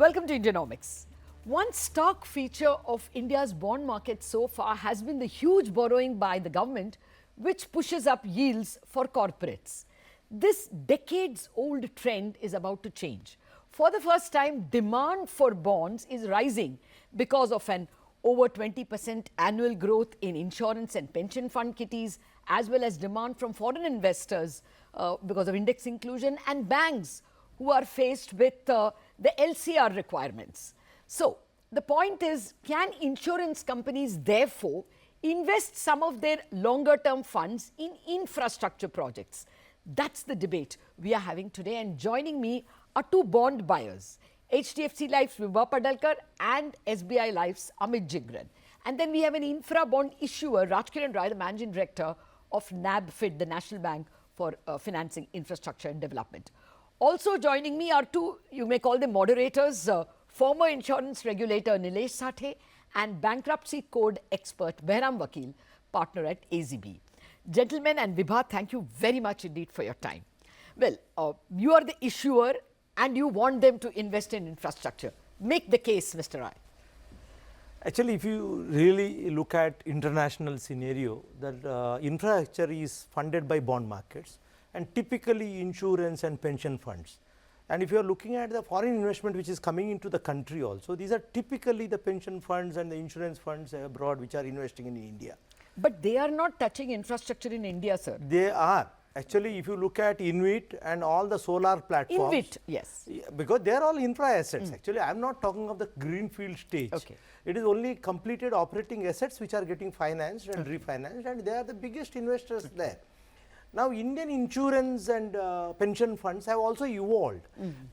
Welcome to Indianomics. One stark feature of India's bond market so far has been the huge borrowing by the government, which pushes up yields for corporates. This decades-old trend is about to change. For the first time, demand for bonds is rising because of an over 20% annual growth in insurance and pension fund kitties, as well as demand from foreign investors because of index inclusion, and banks who are faced with the LCR requirements. So, the point is, can insurance companies therefore invest some of their longer term funds in infrastructure projects? That's the debate we are having today, and joining me are two bond buyers, HDFC Life's Vibha Padalkar and SBI Life's Amit Jhingran. And then we have an infra bond issuer, Rajkiran, the Managing Director of NaBFID, the National Bank for Financing Infrastructure and Development. Also joining me are two, you may call them moderators, former insurance regulator Nilesh Sathe and bankruptcy code expert Bahram Vakil, partner at AZB. Gentlemen and Vibha, thank you very much indeed for your time. Well, you are the issuer and you want them to invest in infrastructure. Make the case, Mr. Rai. Actually, if you really look at international scenario, that infrastructure is funded by bond markets and typically insurance and pension funds. And if you are looking at the foreign investment which is coming into the country also, these are typically the pension funds and the insurance funds abroad which are investing in India. But they are not touching infrastructure in India, sir. They are. Actually, if you look at InvIT and all the solar platforms. InvIT, yes. Because they are all infra assets. Actually, I am not talking of the greenfield stage. Okay. It is only completed operating assets which are getting financed and refinanced, and they are the biggest investors there. Now, Indian insurance and pension funds have also evolved.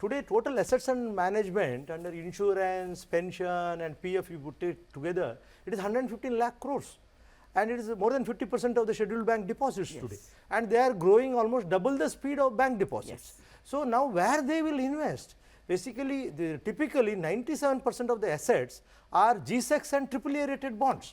Today, total assets and management under insurance, pension and PF, you put it together, it is 115 lakh crores. And it is more than 50% of the scheduled bank deposits today. And they are growing almost double the speed of bank deposits. So, now where they will invest? Basically, typically 97% of the assets are G-Secs and AAA rated bonds.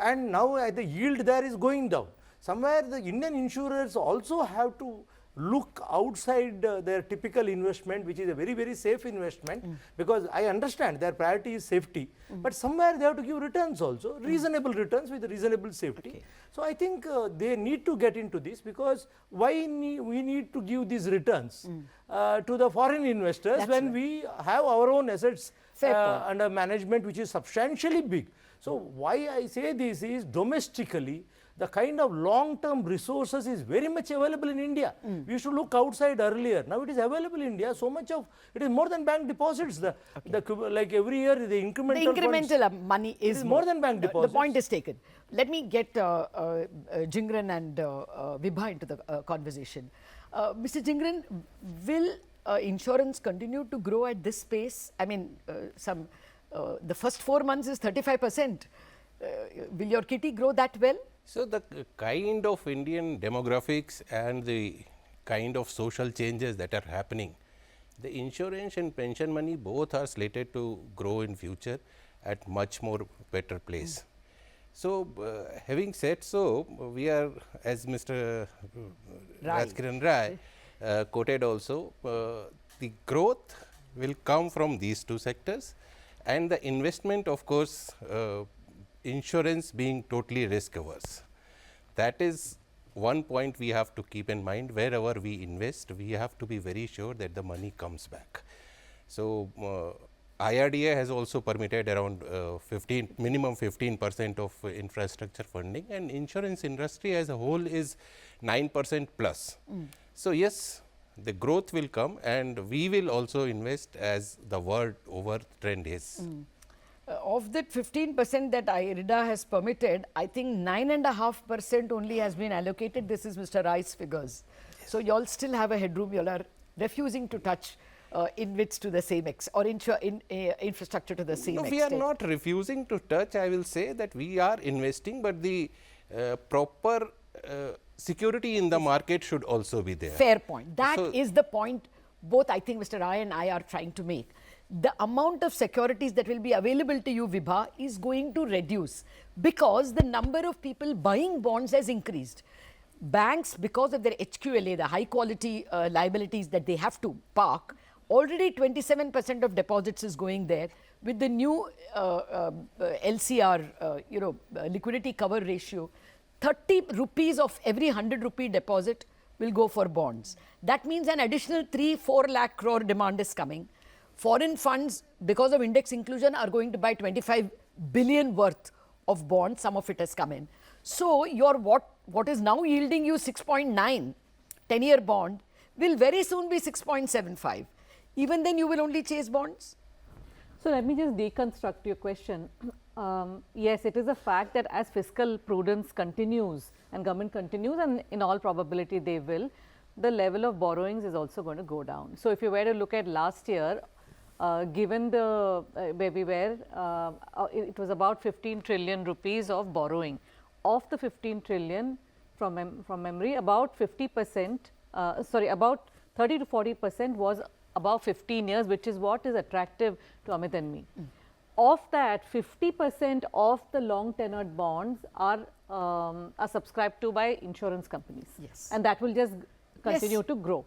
And now the yield there is going down. Somewhere the Indian insurers also have to look outside their typical investment, which is a very, very safe investment, because I understand their priority is safety, but somewhere they have to give returns also, reasonable returns with reasonable safety. Okay. So, I think they need to get into this, because why we need to give these returns to the foreign investors. That's when we have our own assets under management which is substantially big. So, why I say this is domestically the kind of long-term resources is very much available in India. We used to look outside earlier. Now it is available in India. So much of it is more than bank deposits. Like every year, the incremental money is more than bank deposits. The point is taken. Let me get Jhingran and Vibha into the conversation. Mr. Jhingran, will insurance continue to grow at this pace? I mean, the first 4 months is 35%. Will your kitty grow that well? So, the kind of Indian demographics and the kind of social changes that are happening, the insurance and pension money both are slated to grow in future at much more better place. So, having said so, we are, as Mr. Rajkiran Rai quoted also, the growth will come from these two sectors, and the investment, of course, insurance being totally risk averse. That is one point we have to keep in mind. Wherever we invest, we have to be very sure that the money comes back. So, IRDAI has also permitted around minimum 15% of infrastructure funding, and insurance industry as a whole is 9% plus. So, yes, the growth will come, and we will also invest as the world over trend is. Of that 15% that IRDAI has permitted, I think 9.5% only has been allocated. This is Mr. Rai's figures. So, you all still have a headroom. You all are refusing to touch InvITs to the same extent, or infrastructure to the same extent. We are not refusing to touch. I will say that we are investing, but the proper security in the market should also be there. Fair point. That is the point both I think Mr. Rai and I are trying to make. The amount of securities that will be available to you, Vibha, is going to reduce because the number of people buying bonds has increased. Banks, because of their HQLA, the high quality liabilities that they have to park, Already 27% of deposits is going there. With the new LCR, liquidity cover ratio, 30 rupees of every 100 rupee deposit will go for bonds. That means an additional 3-4 lakh crore demand is coming. Foreign funds, because of index inclusion, are going to buy 25 billion worth of bonds. Some of it has come in. So your what is now yielding you 6.9 10-year bond will very soon be 6.75. Even then you will only chase bonds? So let me just deconstruct your question. Yes, it is a fact that as fiscal prudence continues and government continues, and in all probability they will, the level of borrowings is also going to go down. So if you were to look at last year, given the where we were, it was about 15 trillion rupees of borrowing. Of the 15 trillion, from memory, about 50%, about 30 to 40% was above 15 years, which is what is attractive to Amit and me. Of that, 50% of the long tenured bonds are subscribed to by insurance companies. Yes. And that will just continue to grow.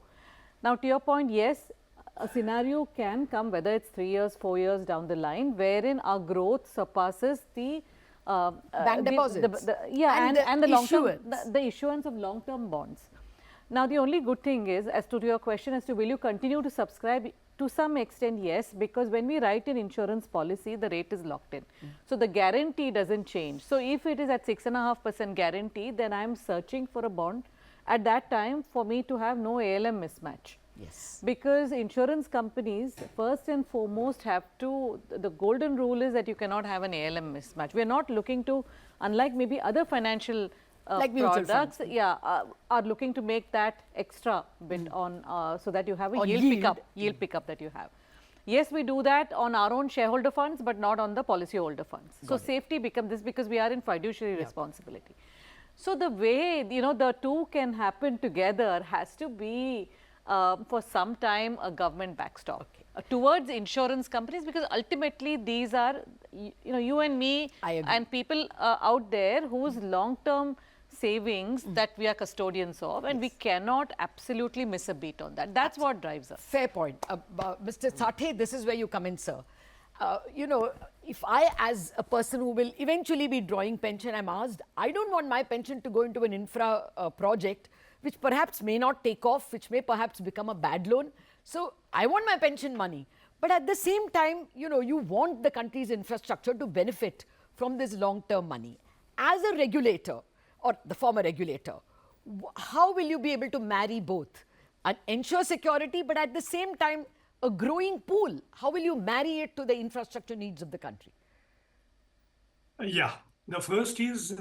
Now, to your point, yes, a scenario can come, whether it's 3 years, 4 years down the line, wherein our growth surpasses the bank deposits. And the long term, issuance. the issuance of long term bonds. Now, the only good thing is, as to your question as to will you continue to subscribe, to some extent, yes, because when we write an insurance policy, the rate is locked in. So the guarantee doesn't change. So if it is at 6.5% guarantee, then I am searching for a bond at that time for me to have no ALM mismatch. Yes. Because insurance companies, first and foremost, have to, the golden rule is that you cannot have an ALM mismatch. We are not looking to, unlike maybe other financial like products, are looking to make that extra bit on, so that you have a yield pickup that you have. Yes, we do that on our own shareholder funds, but not on the policyholder funds. So safety becomes this, because we are in fiduciary responsibility. So the way, the two can happen together has to be for some time a government backstop towards insurance companies, because ultimately these are, you and me and people out there whose long term savings that we are custodians of, and we cannot absolutely miss a beat on that. That's what drives us. Fair point. Mr. Sathe, this is where you come in, sir. If I, as a person who will eventually be drawing pension, I'm asked, I don't want my pension to go into an infra project which perhaps may not take off, which may perhaps become a bad loan. So I want my pension money. But at the same time, you want the country's infrastructure to benefit from this long-term money. As a regulator, or the former regulator, how will you be able to marry both? And ensure security, but at the same time, a growing pool. How will you marry it to the infrastructure needs of the country? Yeah, the first is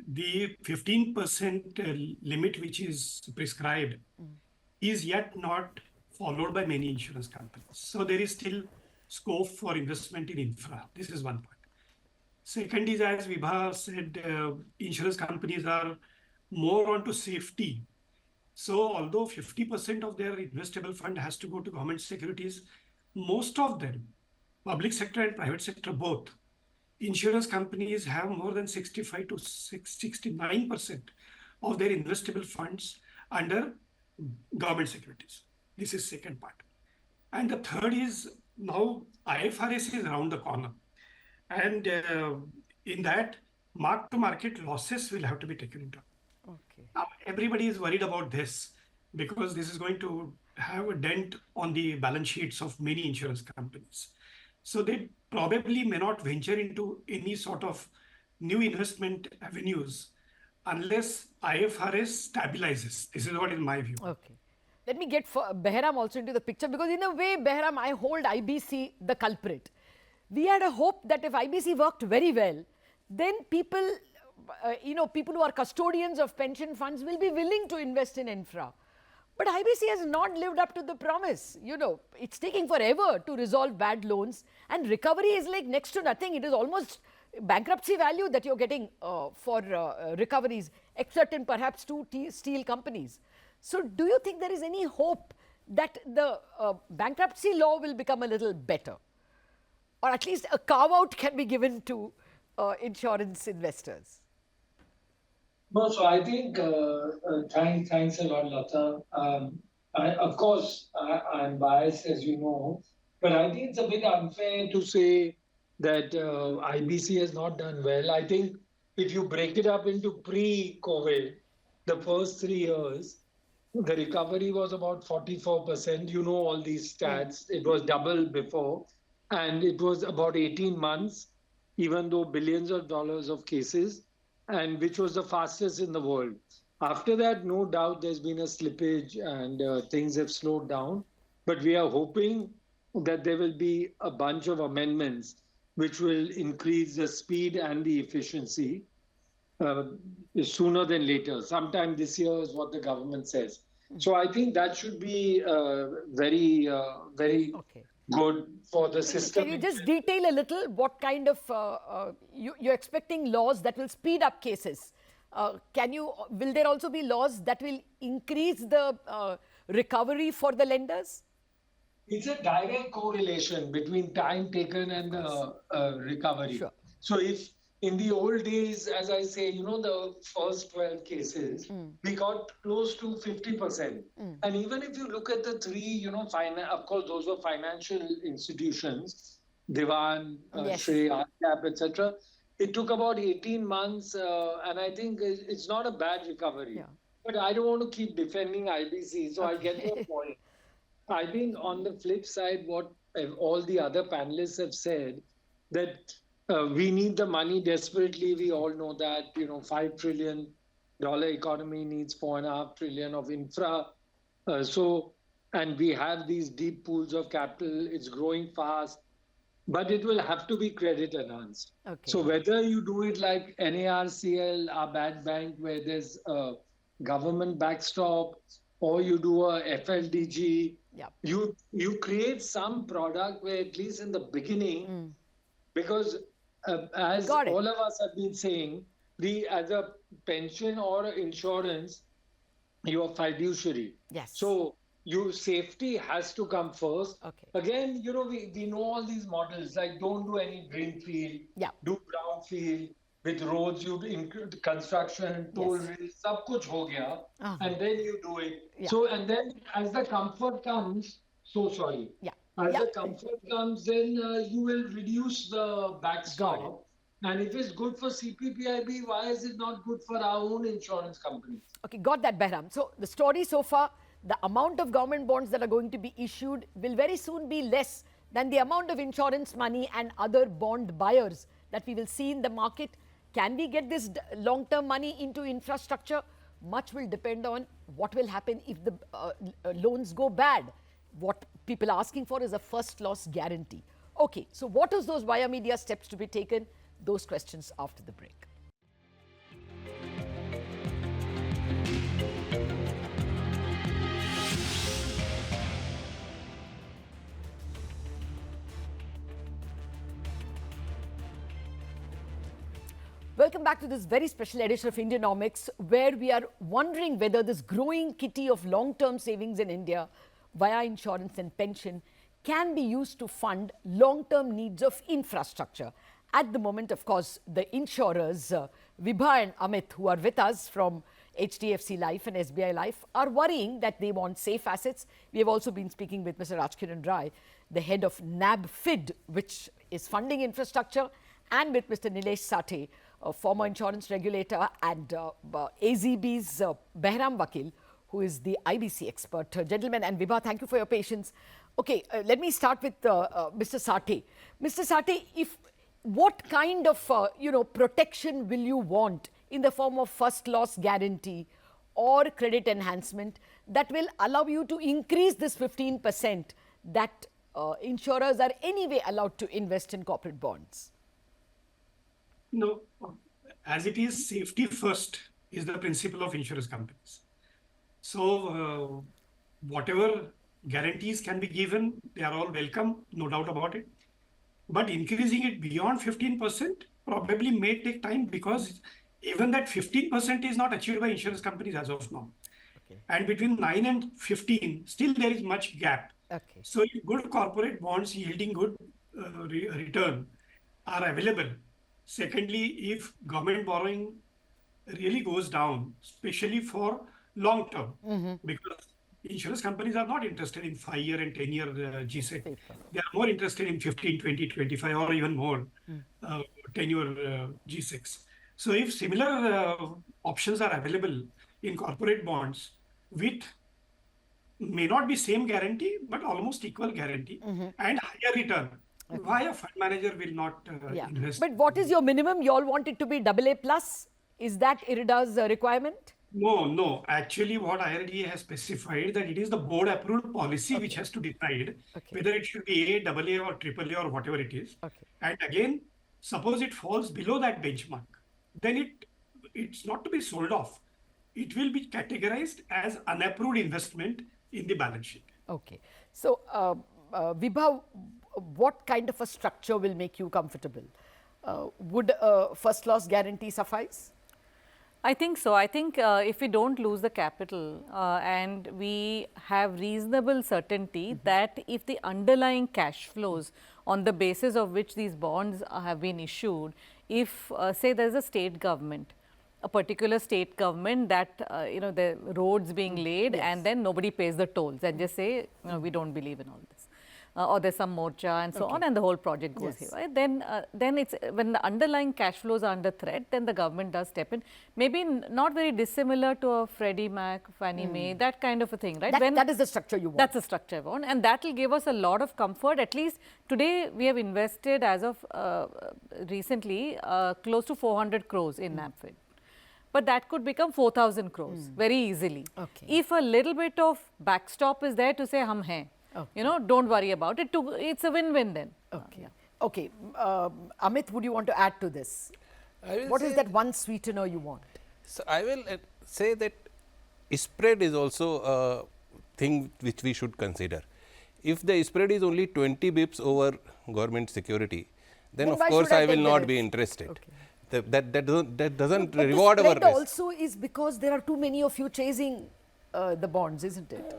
the 15% limit which is prescribed is yet not followed by many insurance companies. So there is still scope for investment in infra. This is one point. Second is, as Vibha said, insurance companies are more onto safety. So although 50% of their investable fund has to go to government securities, most of them, public sector and private sector both, insurance companies have more than 65 to 69% of their investable funds under government securities. This is second part. And the third is, now IFRS is around the corner. And in that, mark-to-market losses will have to be taken into account. Okay. Now, everybody is worried about this because this is going to have a dent on the balance sheets of many insurance companies. So they probably may not venture into any sort of new investment avenues unless IFRS stabilizes. This is what is my view. Okay. Let me get Bahram also into the picture, because in a way, Bahram, I hold IBC the culprit. We had a hope that if IBC worked very well, then people, people who are custodians of pension funds will be willing to invest in infra. But IBC has not lived up to the promise. It's taking forever to resolve bad loans, and recovery is like next to nothing. It is almost bankruptcy value that you're getting for recoveries, except in perhaps two steel companies. So do you think there is any hope that the bankruptcy law will become a little better? Or at least a carve-out can be given to insurance investors? No, so I think, thanks a lot, Latha. Of course, I'm biased, as you know, but I think it's a bit unfair to say that IBC has not done well. I think if you break it up into pre-COVID, the first 3 years, the recovery was about 44%. You know all these stats. It was double before, and it was about 18 months, even though billions of dollars of cases, and which was the fastest in the world. After that, no doubt there's been a slippage and things have slowed down. But we are hoping that there will be a bunch of amendments which will increase the speed and the efficiency uh, sooner than later. Sometime this year is what the government says. So I think that should be very Okay. good for the system. Can you just detail a little what kind of you're expecting laws that will speed up cases? Will there also be laws that will increase the recovery for the lenders? It's a direct correlation between time taken and the recovery. Sure. So if in the old days, as I say, you know, the first 12 cases, we got close to 50%. And even if you look at the three, you know, of course, those were financial institutions, Divan, Yes. Shrey, RCAP, etc. It took about 18 months, and I think it's not a bad recovery. Yeah. But I don't want to keep defending IBC, so I get your point. I think on the flip side, what all the other panelists have said, that we need the money desperately. We all know that, you know, $5 trillion economy needs $4.5 trillion of infra. And we have these deep pools of capital. It's growing fast, but it will have to be credit enhanced. Okay. So whether you do it like NARCL, our bad bank, where there's a government backstop, or you do a FLDG, Yep. you create some product where at least in the beginning, because as Got it. all of us have been saying, as a pension or insurance, you are fiduciary. Yes. So your safety has to come first. Okay. Again, you know, we know all these models, like don't do any greenfield, Yeah. do brownfield. With roads, you include construction, toll Yes. rails, sab kuch ho gaya, and then you do it. Yeah. So, and then as the comfort comes, Yeah. as Yeah. the comfort comes, then you will reduce the backstop. And if it's good for CPPIB, why is it not good for our own insurance companies? Okay, got that, Bahram. So the story so far, the amount of government bonds that are going to be issued will very soon be less than the amount of insurance money and other bond buyers that we will see in the market. Can we get this long-term money into infrastructure? Much will depend on what will happen if the loans go bad. What people are asking for is a first loss guarantee. Okay, so what is those via media steps to be taken? Those questions after the break. Welcome back to this very special edition of Indianomics, where we are wondering whether this growing kitty of long-term savings in India via insurance and pension can be used to fund long-term needs of infrastructure. At the moment, of course, the insurers, Vibha and Amit, who are with us from HDFC Life and SBI Life, are worrying that they want safe assets. We have also been speaking with Mr. Rajkiran, the head of NaBFID, which is funding infrastructure, and with Mr. Nilesh Sathe, a former insurance regulator, and AZB's Bahram Vakil, who is the IBC expert. Gentlemen, and Vibha, thank you for your patience. Okay, let me start with Mr. Sathe. Mr. Sathe, what kind of protection will you want in the form of first loss guarantee or credit enhancement that will allow you to increase this 15% that insurers are anyway allowed to invest in corporate bonds? No, as it is, safety first is the principle of insurance companies. So whatever guarantees can be given, they are all welcome, no doubt about it. But increasing it beyond 15% probably may take time, because even that 15% is not achieved by insurance companies as of now. Okay. And between 9 and 15, still there is much gap. Okay. So if good corporate bonds yielding good return are available. Secondly, if government borrowing really goes down, especially for long term, because insurance companies are not interested in 5-year and 10-year GSEC. Paper. They are more interested in 15, 20, 25 or even more 10-year GSECs. So if similar options are available in corporate bonds with may not be same guarantee, but almost equal guarantee and higher return, why a fund manager will not Yeah. invest? But what is your minimum? You all want it to be AA plus? Is that IRDAI's requirement? No. Actually, what IRDAI has specified that it is the board approved policy which has to decide whether it should be A, AA or AAA or whatever it is. Okay. And again, suppose it falls below that benchmark, then it's not to be sold off. It will be categorized as unapproved investment in the balance sheet. Okay. So, Vibha, what kind of a structure will make you comfortable? Would first loss guarantee suffice? I think so. I think if we don't lose the capital and we have reasonable certainty that if the underlying cash flows on the basis of which these bonds have been issued, if say there is a state government, a particular state government that the roads being laid and then nobody pays the tolls and just say we don't believe in all this. Or there's some morcha and so on, and the whole project goes here. Right? Then it's when the underlying cash flows are under threat, then the government does step in. Maybe not very dissimilar to a Freddie Mac, Fannie Mae, that kind of a thing, right? That is the structure you want. That's the structure I want, and that will give us a lot of comfort. At least today we have invested as of recently close to 400 crores in NaBFID. But that could become 4,000 crores very easily. Okay. If a little bit of backstop is there to say hum hain. Don't worry about it. It's a win-win then. Okay. Okay. Amit, would you want to add to this? What is that one sweetener you want? So, I will say that spread is also a thing which we should consider. If the spread is only 20 bips over government security, then of course I will not be interested. Okay. That doesn't But reward the our spread risk. also is because there are too many of you chasing the bonds, isn't it?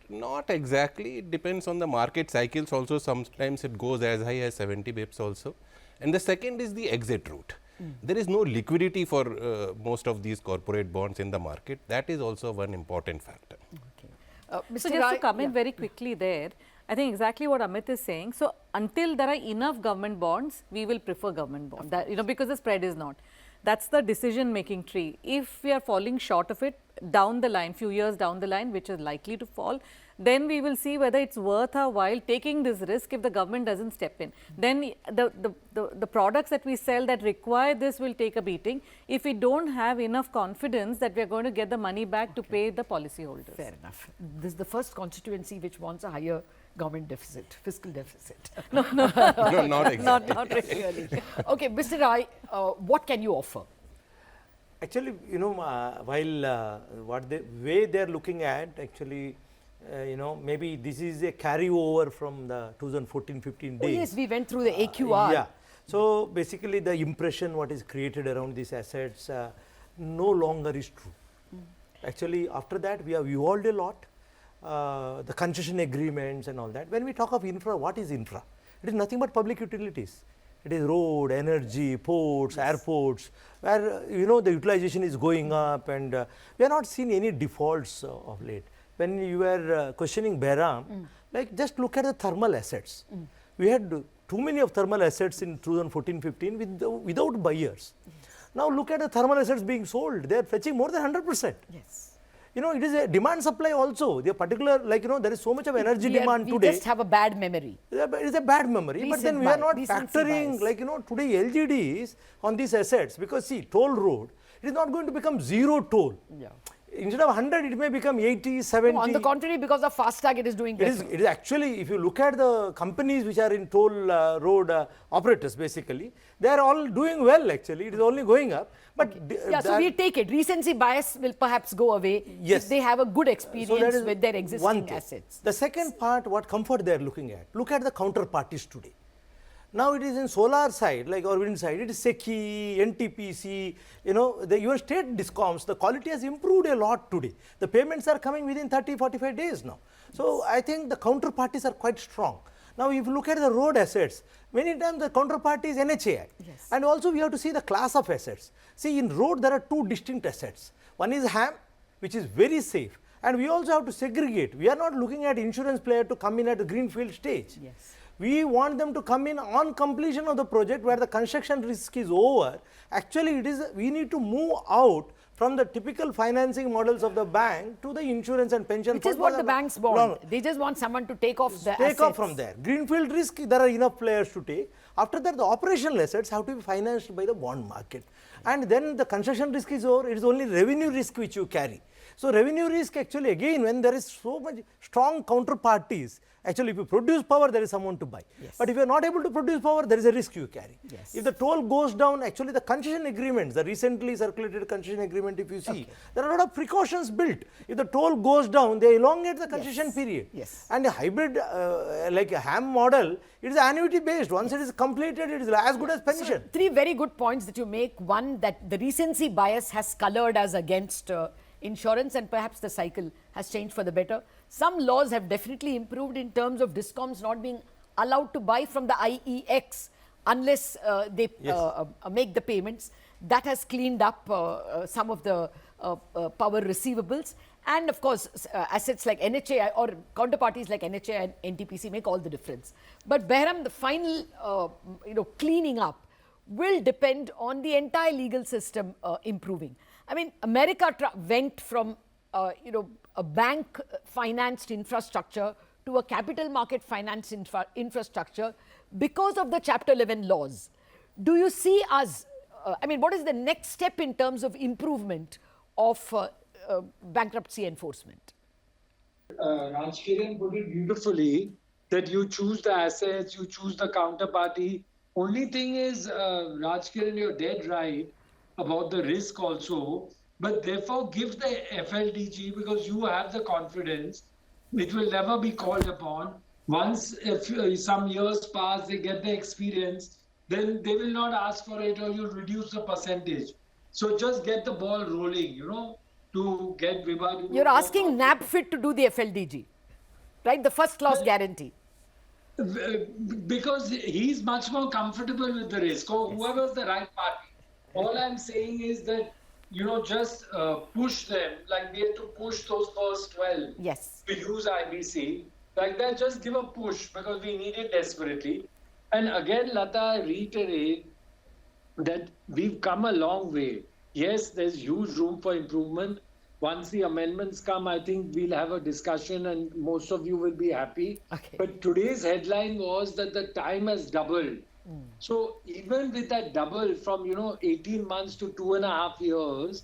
Not exactly. It depends on the market cycles also. Sometimes it goes as high as 70 bips also. And the second is the exit route. There is no liquidity for most of these corporate bonds in the market. That is also one important factor. Okay. Mr. So just Rai, to comment very quickly there, I think exactly what Amit is saying. So until there are enough government bonds, we will prefer government bonds. That, because the spread is not. That's the decision-making tree. If we are falling short of it down the line, few years down the line, which is likely to fall, then we will see whether it's worth our while taking this risk if the government doesn't step in. Then the products that we sell that require this will take a beating if we don't have enough confidence that we are going to get the money back to pay the policyholders. Fair enough. This is the first constituency which wants a higher government deficit, fiscal deficit. No, not exactly. Not really. Okay, Mr. Rai, what can you offer? Actually, while what the way they are looking at, actually, maybe this is a carryover from the 2014-15 days. Oh yes, we went through the AQR. Yeah. So basically, the impression what is created around these assets no longer is true. Actually, after that, we have evolved a lot. The concession agreements and all that. When we talk of infra, what is infra? It is nothing but public utilities. It is road, energy, ports, airports, where the utilization is going up, and we are not seeing any defaults of late. When you were questioning Bahram, like just look at the thermal assets. We had too many of thermal assets in 2014-15 without buyers. Now look at the thermal assets being sold. They are fetching more than 100%. Yes. It is a demand supply also. The particular, there is so much of energy demand today. We just have a bad memory. It is a bad memory, but then we are not factoring, today LGDs on these assets, because see, toll road, it is not going to become zero toll. Yeah. Instead of 100, it may become 80, 70. No, on the contrary, because of FASTag, it is doing better. It is actually, if you look at the companies which are in toll road operators, basically, they are all doing well actually. It is only going up. But so we take it. Recency bias will perhaps go away if they have a good experience with their existing assets. The second part, what comfort they are looking at. Look at the counterparties today. Now it is in solar side, or wind side, it is SECI, NTPC, even state discoms, the quality has improved a lot today. The payments are coming within 30, 45 days now. So I think the counterparties are quite strong. Now if you look at the road assets, many times the counterparty is NHAI. Yes. And also we have to see the class of assets. See, in road there are two distinct assets. One is HAM, which is very safe, And we also have to segregate. We are not looking at insurance player to come in at the greenfield stage. Yes. We want them to come in on completion of the project where the construction risk is over. Actually, we need to move out from the typical financing models of the bank to the insurance and pension. Which is what the banks want. They just want someone to take off the assets. Take off from there. Greenfield risk, there are enough players to take. After that, the operational assets have to be financed by the bond market. And then the construction risk is over, it is only revenue risk which you carry. So revenue risk actually, again, when there is so much strong counterparties, actually if you produce power, there is someone to buy. Yes. But if you are not able to produce power, there is a risk you carry. Yes. If the toll goes down, actually the concession agreements, the recently circulated concession agreement, if you see, there are a lot of precautions built. If the toll goes down, they elongate the concession period. Yes. And a hybrid, like a ham model, it is annuity based. Once it is completed, it is as good as pension. So, three very good points that you make. One, that the recency bias has colored us against insurance, and perhaps the cycle has changed for the better. Some laws have definitely improved in terms of discoms not being allowed to buy from the IEX unless they make the payments. That has cleaned up some of the power receivables. And of course, assets like NHAI or counterparties like NHAI and NTPC make all the difference. But Bahram, the final cleaning up will depend on the entire legal system improving. I mean, America went from a bank financed infrastructure to a capital market financed infrastructure because of the Chapter 11 laws. Do you see us, what is the next step in terms of improvement of bankruptcy enforcement? Rajkiran put it beautifully that you choose the assets, you choose the counterparty. Only thing is, Rajkiran, you're dead right about the risk also, but therefore give the FLDG, because you have the confidence, it will never be called upon. Once, if some years pass, they get the experience, then they will not ask for it, or you reduce the percentage. So just get the ball rolling, to get Vibha. You're asking NaBFID to do the FLDG, right? The first loss guarantee. Because he's much more comfortable with the risk, or whoever's the right party. All I'm saying is that, just push them, like we had to push those first 12 to use IBC. Like that, just give a push, because we need it desperately. And again, Latha, I reiterate that we've come a long way. Yes, there's huge room for improvement. Once the amendments come, I think we'll have a discussion and most of you will be happy. Okay. But today's headline was that the time has doubled. So even with that double from 18 months to 2.5 years,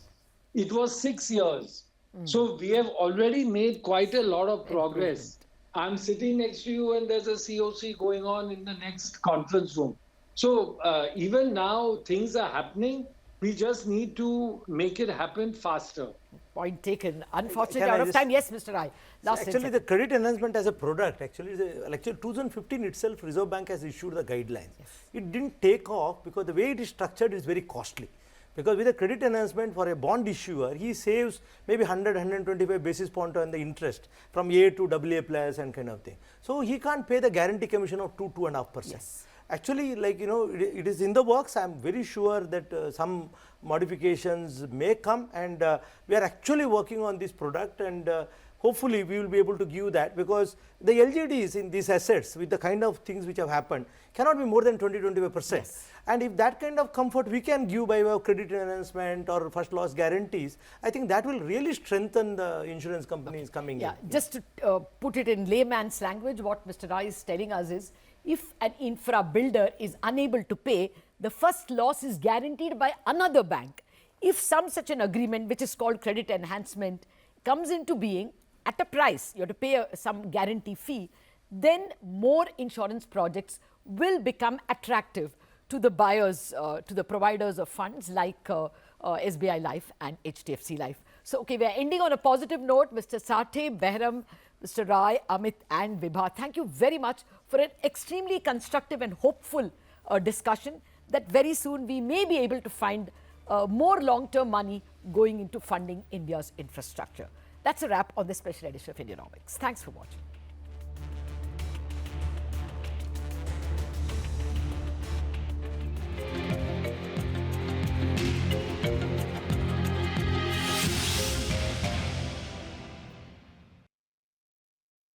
it was 6 years. So we have already made quite a lot of progress. I'm sitting next to you and there's a COC going on in the next conference room. So even now things are happening. We just need to make it happen faster. Point taken. Unfortunately, out of time. Yes, Mr. Rai. Actually, the credit enhancement as a product, actually 2015 itself, Reserve Bank has issued the guidelines. It didn't take off because the way it is structured is very costly. Because with a credit enhancement for a bond issuer, he saves maybe 100, 125 basis point on the interest from A to AA plus and kind of thing. So he can't pay the guarantee commission of 2.5%. Yes. Actually, it is in the works. I am very sure that some modifications may come, and we are actually working on this product, and hopefully we will be able to give that, because the LGDs in these assets with the kind of things which have happened cannot be more than 20-25%. And if that kind of comfort we can give by way of credit enhancement or first loss guarantees, I think that will really strengthen the insurance companies coming in. Just to put it in layman's language, what Mr. Rai is telling us is, if an infra builder is unable to pay, the first loss is guaranteed by another bank. If such an agreement, which is called credit enhancement, comes into being at a price, you have to pay some guarantee fee, then more insurance projects will become attractive to the buyers, to the providers of funds like SBI Life and HDFC Life. So, we are ending on a positive note. Mr. Sathe, Bahram, Mr. Rai, Amit and Vibha, thank you very much for an extremely constructive and hopeful discussion that very soon we may be able to find more long-term money going into funding India's infrastructure. That's a wrap on this special edition of Indianomics. Thanks for watching.